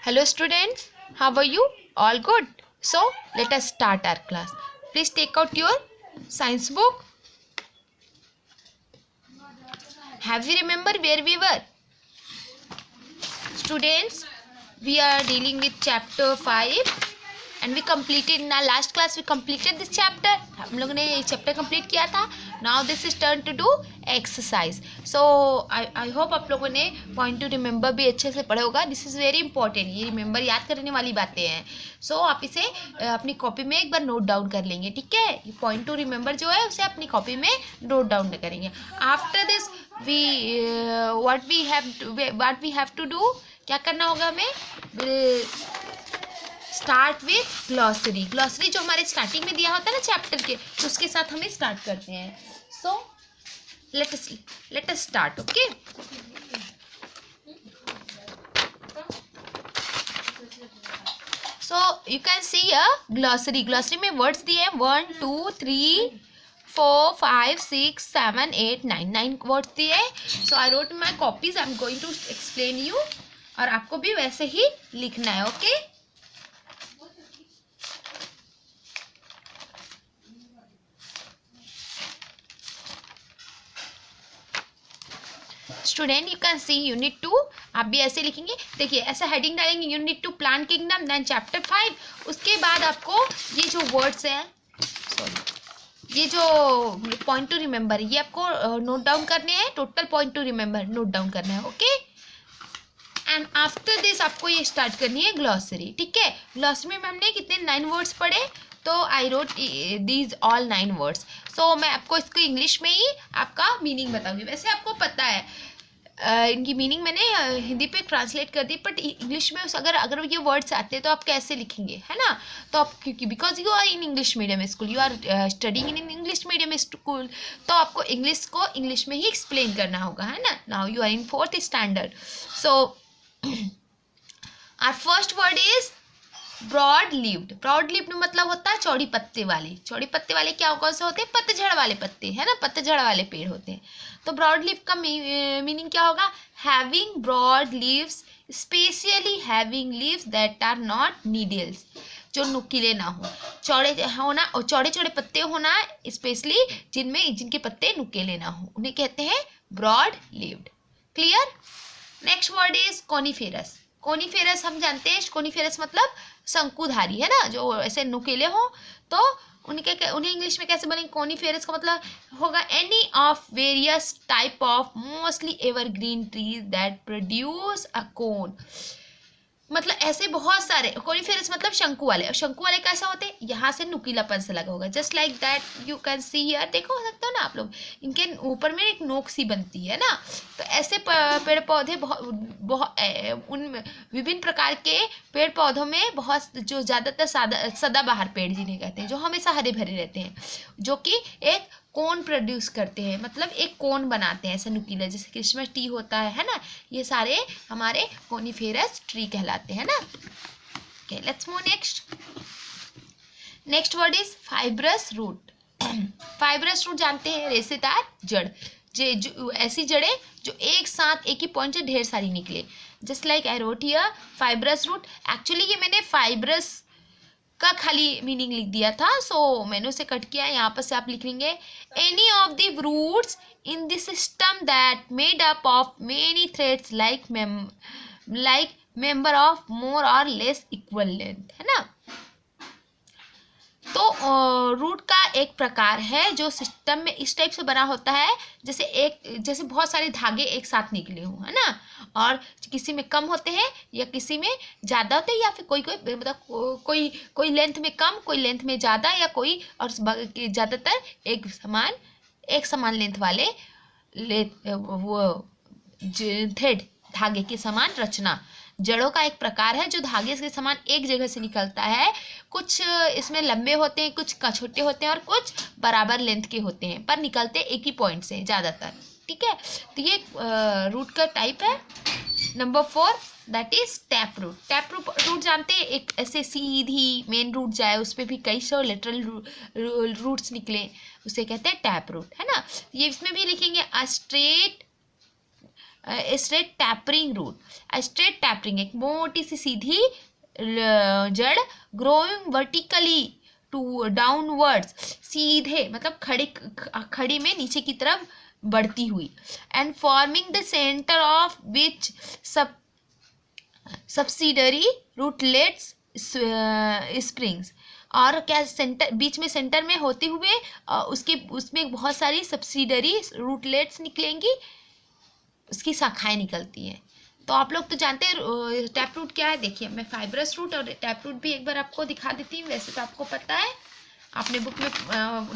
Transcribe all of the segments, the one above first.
Hello students, how are you? All good? So let us start our class. Please take out your science book. Have you remember where we were? Students, we are dealing with chapter 5 and we completed in our last class we completed this chapter. हम लोगों ने ये chapter complete किया था. Now this is turn to do exercise. So I hope आप लोगों ने point to remember भी अच्छे से पढ़ा होगा. This is very important. ये remember याद करने वाली बातें हैं. So आप इसे अपनी कॉपी में एक बार नोट डाउन कर लेंगे, ठीक है. ये point to remember जो है उसे अपनी कॉपी में नोट डाउन करेंगे. After this what we have to do, क्या करना होगा हमें? Start with glossary. ग्लॉसरी जो हमारे स्टार्टिंग में दिया होता है ना चैप्टर के, तो उसके साथ हमें स्टार्ट करते हैं. So let us start. Okay, so you can C a glossary. Glossary में वर्ड्स दिए हैं 1 2 3 4 5 6 7 8 9 वर्ड्स दिए हैं. So I wrote my copies. I am going to explain you और आपको भी वैसे ही लिखना है. Okay, student you can see unit 2. आप भी ऐसे लिखेंगे. देखिए ऐसा हेडिंग डालेंगे unit 2 plant kingdom, then chapter 5. उसके बाद आपको ये जो वर्ड्स हैं, सॉरी, ये जो पॉइंट टू रिमेंबर, ये आपको नोट डाउन करने हैं. Total point two remember note down करना है. ओके, एंड आफ्टर दिस आपको ये स्टार्ट करनी है ग्लॉसरी. ठीक है, ग्लॉसरी में हमने कितने 9 वर्ड्स पढ़े, तो I wrote these all 9 words. So मैं आपको इसको इंग्लिश में ही आपका मीनिंग बताऊंगी. वैसे आपको पता है इनकी मीनिंग मैंने हिंदी पे ट्रांसलेट कर दी, बट इंग्लिश में अगर ये वर्ड्स आते हैं तो आप कैसे लिखेंगे, है ना. तो आप क्योंकि because you are in English medium school, you are studying in English medium school, तो आपको इंग्लिश को इंग्लिश में ही एक्सप्लेन करना होगा, है ना. Now you are in 4th standard. So our first word is broad leaved. Broad leaved मतलब होता है चौड़ी पत्ते वाले. चौड़ी पत्ते वाले क्या कौन से होते हैं? पतझड़ वाले पत्ते, है ना, पतझड़ वाले पेड़ होते हैं. तो ब्रॉड लिव का मीनिंग क्या होगा? Having broad leaves, especially having leaves that are not needles, जो नुकीले ना हो, चौड़े होना और चौड़े चौड़े पत्ते होना, स्पेशली जिनके पत्ते नुकीले ना हो, उन्हें कहते हैं broad leaved. Clear. Next word is coniferous. Coniferous हम जानते हैं, कोनिफेरस मतलब शंकुधारी, है ना, जो ऐसे नुकीले हो. तो उन्हें इंग्लिश में कैसे बोलेंगे? कोनिफेरस का मतलब होगा any of various type of mostly evergreen trees that produce a cone. मतलब ऐसे बहुत सारे. कोनिफेरस मतलब शंकु वाले. शंकु वाले कैसे होते हैं? यहाँ से नुकीलापन से लगा होगा, just like that you can see here. देखो सकते हो ना आप लोग, इनके ऊपर में एक नोक सी बनती है ना. तो ऐसे पेड़ पौधे बहुत उन विभिन्न प्रकार के पेड़ पौधों में बहुत, जो ज़्यादातर सदाबहार पेड़ जिन्हें कहते हैं, जो हमेशा हरे भरे रहते हैं, जो कि एक कोन प्रोड्यूस करते हैं, मतलब एक कोन बनाते हैं ऐसे नुकीला, जैसे क्रिसमस ट्री होता है ना. ये सारे हमारे कोनिफेरस ट्री कहलाते हैं ना. Okay, let's move next. Next word is fibrous root. Fibrous root जानते हैं, रेशेदार जड़. जो ऐसी जड़ें जो एक साथ एक ही पॉइंट से ढेर सारी निकले. Just like I wrote here fibrous root. Actually ये मैंने फाइब्रस का खाली मीनिंग लिख दिया था, सो मैंने उसे कट किया. यहाँ पर से आप लिख लेंगे any of the roots in this system that made up of many threads like member of more or less equal length, है ना. तो रूट का एक प्रकार है जो सिस्टम में इस टाइप से बना होता है, जैसे बहुत सारे धागे एक साथ निकले हों, है ना. और किसी में कम होते हैं या किसी में ज़्यादा होते हैं, या फिर कोई मतलब कोई लेंथ में कम, कोई लेंथ में ज़्यादा, या कोई और ज़्यादातर एक समान लेंथ वाले वो थ्रेड, धागे के समान रचना. जड़ों का एक प्रकार है जो धागे के समान एक जगह से निकलता है. कुछ इसमें लंबे होते हैं, कुछ छोटे होते हैं और कुछ बराबर लेंथ के होते हैं, पर निकलते एक ही पॉइंट से ज़्यादातर. ठीक है, तो ये रूट का टाइप है. Number 4 that is tap root. Tap root जानते हैं, एक ऐसे सीधी मेन रूट जाए, उस पर भी कई सौ लेटरल रूट्स निकले, उसे कहते हैं टैप रूट, है ना. ये इसमें भी लिखेंगे a straight straight tapering root, straight tapering एक मोटी सी सीधी जड़, ग्रोइंग वर्टिकली टू डाउनवर्ड्स सीधे मतलब खड़ी में नीचे की तरफ बढ़ती हुई, and forming the centre of which subsidiary rootlets springs, और क्या सेंटर बीच में सेंटर में होते हुए उसमें बहुत सारी सब्सिडरी रूटलेट्स निकलेंगी, उसकी शाखाएं निकलती हैं। तो आप लोग तो जानते हैं टैप रूट क्या है। देखिए मैं फाइब्रस रूट और टैप रूट भी एक बार आपको दिखा देती हूँ, वैसे तो आपको पता है, आपने बुक में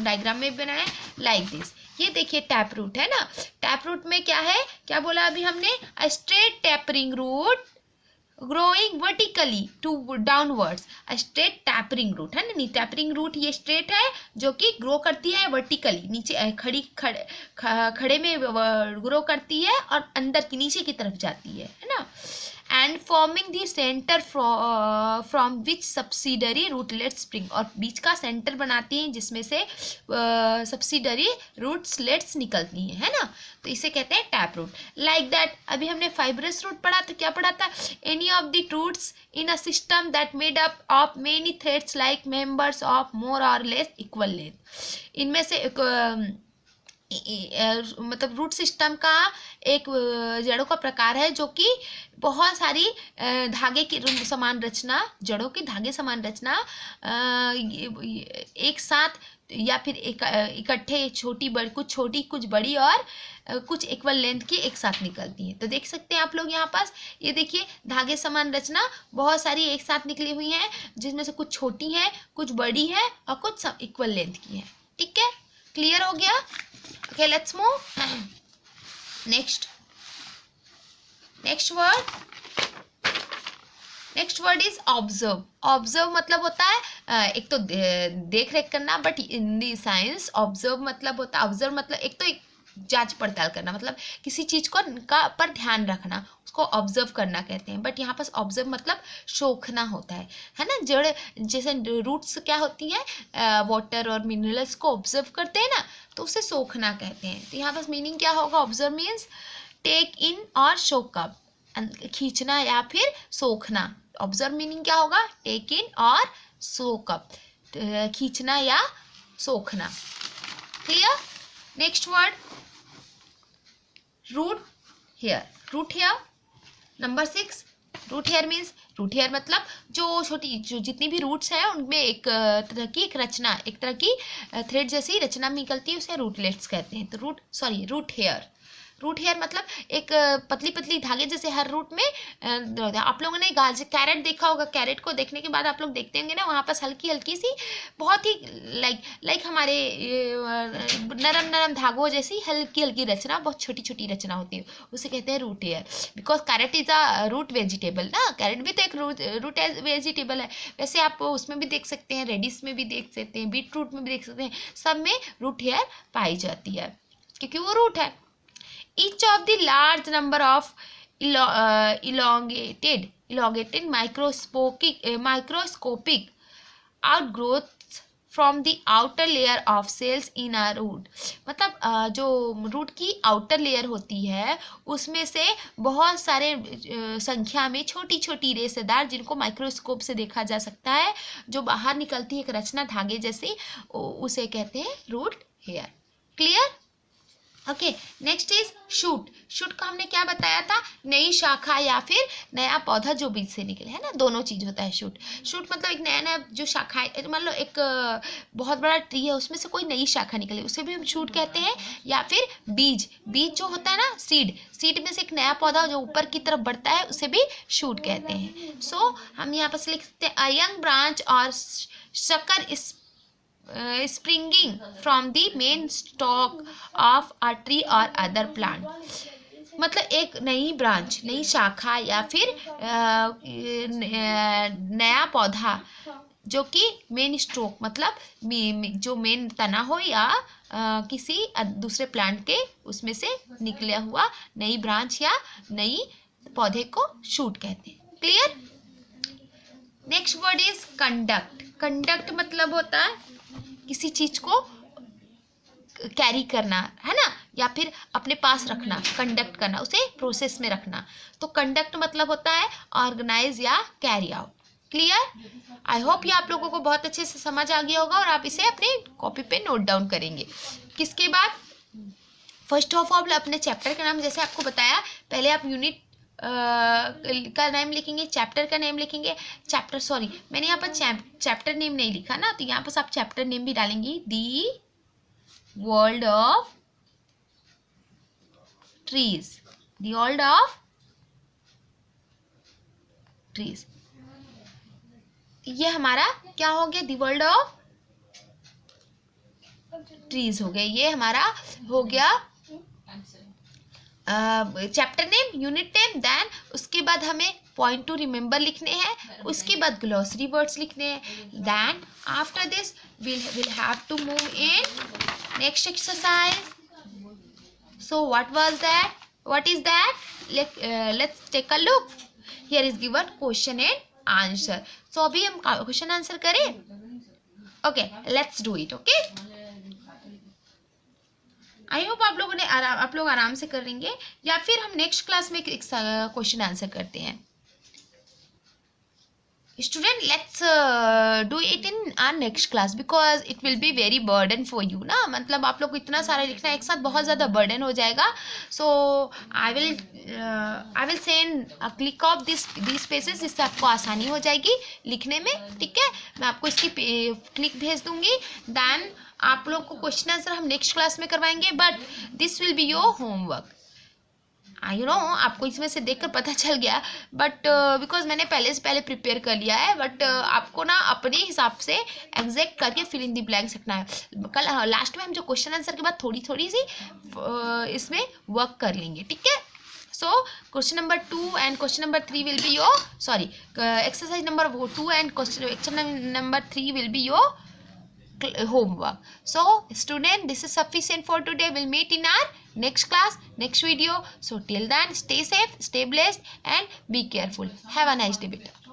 डायग्राम में बनाया लाइक दिस। ये देखिए टैप रूट है ना, टैप रूट में क्या है, क्या बोला अभी हमने, a straight tapering root growing vertically to downwards, straight tapering root है ना, टैपरिंग रूट ये स्ट्रेट है जो कि ग्रो करती है वर्टिकली, नीचे खड़े में ग्रो करती है और अंदर की नीचे की तरफ जाती है ना, and forming the centre from which subsidiary rootlet spring, और बीच का सेंटर बनाती हैं जिसमें से सब्सिडरी रूटलेट्स निकलती हैं, है ना, तो इसे कहते हैं टैप रूट। लाइक दैट अभी हमने फाइब्रस रूट पढ़ा तो क्या पढ़ा था, any of the roots in a system that made up of many threads like members of more or less equal length, इनमें से मतलब रूट सिस्टम का एक जड़ों का प्रकार है जो कि बहुत सारी धागे की समान रचना, जड़ों की धागे समान रचना एक साथ या फिर इकट्ठे छोटी बड़ी, कुछ छोटी कुछ बड़ी और कुछ इक्वल लेंथ की एक साथ निकलती हैं। तो देख सकते हैं आप लोग यहाँ पास, ये देखिए धागे समान रचना बहुत सारी एक साथ निकली हुई हैं, जिसमें से कुछ छोटी हैं, कुछ बड़ी है और कुछ सब इक्वल लेंथ की हैं। ठीक है, क्लियर हो गया। Okay, let's move. Next word is observe. Observe मतलब होता है एक तो देख रेख करना, but in the science observe मतलब होता है, ऑब्जर्व मतलब एक तो एक जांच पड़ताल करना, मतलब किसी चीज को पर ध्यान रखना, उसको ऑब्जर्व करना कहते हैं। बट यहाँ पर ऑब्जर्व मतलब सोखना होता है ना, जड़ जैसे रूट्स क्या होती है, वाटर और मिनरल्स को ऑब्जर्व करते हैं ना, तो उसे सोखना कहते हैं। तो यहाँ पर मीनिंग क्या होगा, ऑब्जर्व मीन्स टेक इन और सोक अप, खींचना या फिर सोखना। ऑब्जर्व मीनिंग क्या होगा, टेक इन और सोक अप, खींचना या सोखना। Clear. Next word root hair. Root hair number 6। Root hair means, root hair मतलब जो जितनी भी रूट्स हैं उनमें एक तरह की एक रचना, एक तरह की थ्रेड जैसी रचना निकलती है, उसे रूटलेट्स कहते हैं। तो रूट हेयर, रूट हेयर मतलब एक पतली पतली धागे जैसे हर रूट में। आप लोगों ने कैरेट देखा होगा, कैरेट को देखने के बाद आप लोग देखते होंगे ना, वहाँ पास हल्की हल्की सी बहुत ही लाइक हमारे नरम नरम धागों जैसी हल्की हल्की रचना, बहुत छोटी छोटी रचना होती है, उसे कहते हैं root hair. Because carrot is a root vegetable ना, कैरेट भी तो एक रूट वेजिटेबल है। वैसे आप उसमें भी देख सकते हैं, रेडिश में भी देख सकते हैं, बीट रूट में भी देख सकते हैं, सब में रूट हेयर पाई जाती है क्योंकि वो रूट है। Each of the large number of elongated microscopic outgrowths from the outer layer of cells in a root, मतलब जो रूट की आउटर लेयर होती है उसमें से बहुत सारे संख्या में छोटी छोटी रेशेदार, जिनको माइक्रोस्कोप से देखा जा सकता है, जो बाहर निकलती है एक रचना धागे जैसी, उसे कहते हैं root hair. Clear. Okay, next is shoot. Shoot को हमने क्या बताया था, नई शाखा या फिर नया पौधा जो बीज से निकले, है ना, दोनों चीज होता है शूट। शूट मतलब एक नया नया जो शाखाएं, मान लो एक बहुत बड़ा ट्री है, उसमें से कोई नई शाखा निकले, उसे भी हम शूट कहते हैं। या फिर बीज जो होता है ना, सीड में से एक नया पौधा जो ऊपर की तरफ बढ़ता है, उसे भी शूट कहते हैं। सो हम यहाँ पर लिख सकते हैं अ यंग ब्रांच और शकर springing from the main stalk of a tree or other plant, मतलब एक नई ब्रांच, नई शाखा या फिर नया पौधा जो कि मेन स्टॉक मतलब जो मेन तना हो या किसी दूसरे प्लांट के उसमें से निकला हुआ नई ब्रांच या नई पौधे को शूट कहते हैं। Clear. Next word is conduct. Conduct मतलब होता है किसी चीज को कैरी करना, है ना, या फिर अपने पास रखना, कंडक्ट करना, उसे प्रोसेस में रखना। तो कंडक्ट मतलब होता है ऑर्गेनाइज या carry out. Clear? I hope ये आप लोगों को बहुत अच्छे से समझ आ गया होगा और आप इसे अपने कॉपी पे नोट डाउन करेंगे। किसके बाद फर्स्ट ऑफ ऑल अपने चैप्टर का नाम, जैसे आपको बताया, पहले आप यूनिट का नेम लिखेंगे, चैप्टर का नेम लिखेंगे। मैंने यहाँ पर चैप्टर नेम नहीं लिखा ना, तो यहाँ पर आप चैप्टर नेम भी डालेंगी, the world of trees, the world of trees. ये हमारा क्या हो गया, दी वर्ल्ड ऑफ ट्रीज हो गया, ये हमारा हो गया chapter name, unit name. Then उसके बाद हमें पॉइंट टू रिमेंबर लिखने हैं, उसके बाद ग्लॉसरी वर्ड्स लिखने हैं। Then after this we'll have to move in next exercise. So what is that? Let's take a look. Here is given question and answer. So अभी हम क्वेश्चन आंसर करें। Okay, let's do it. Okay, I hope आप लोग आराम से कर लेंगे, या फिर हम नेक्स्ट क्लास में क्वेश्चन आंसर करते हैं। Student, let's do it in our next class because it will be very burden for you ना, मतलब आप लोग को इतना सारा लिखना एक साथ बहुत ज़्यादा बर्डन हो जाएगा। So I will send a click of this pages, जिससे आपको आसानी हो जाएगी लिखने में। ठीक है, मैं आपको इसकी क्लिक भेज दूंगी। देन आप लोग को क्वेश्चन आंसर हम नेक्स्ट क्लास में करवाएंगे, but this will be your homework. I know आपको इसमें से देखकर पता चल गया, बट बिकॉज मैंने पहले से पहले प्रिपेयर कर लिया है, बट आपको ना अपने हिसाब से एग्जैक्ट करके फिल इन दी ब्लैंक्स रखना है। कल लास्ट में हम जो क्वेश्चन आंसर के बाद थोड़ी थोड़ी सी इसमें वर्क कर लेंगे। ठीक है, so question number 2 and question number 3 will be your exercise number 2 and question number 3 will be your homework. So student, this is sufficient for today. We'll meet in our next class, next video. So till then, stay safe, stay blessed and be careful. Have a nice day, beta.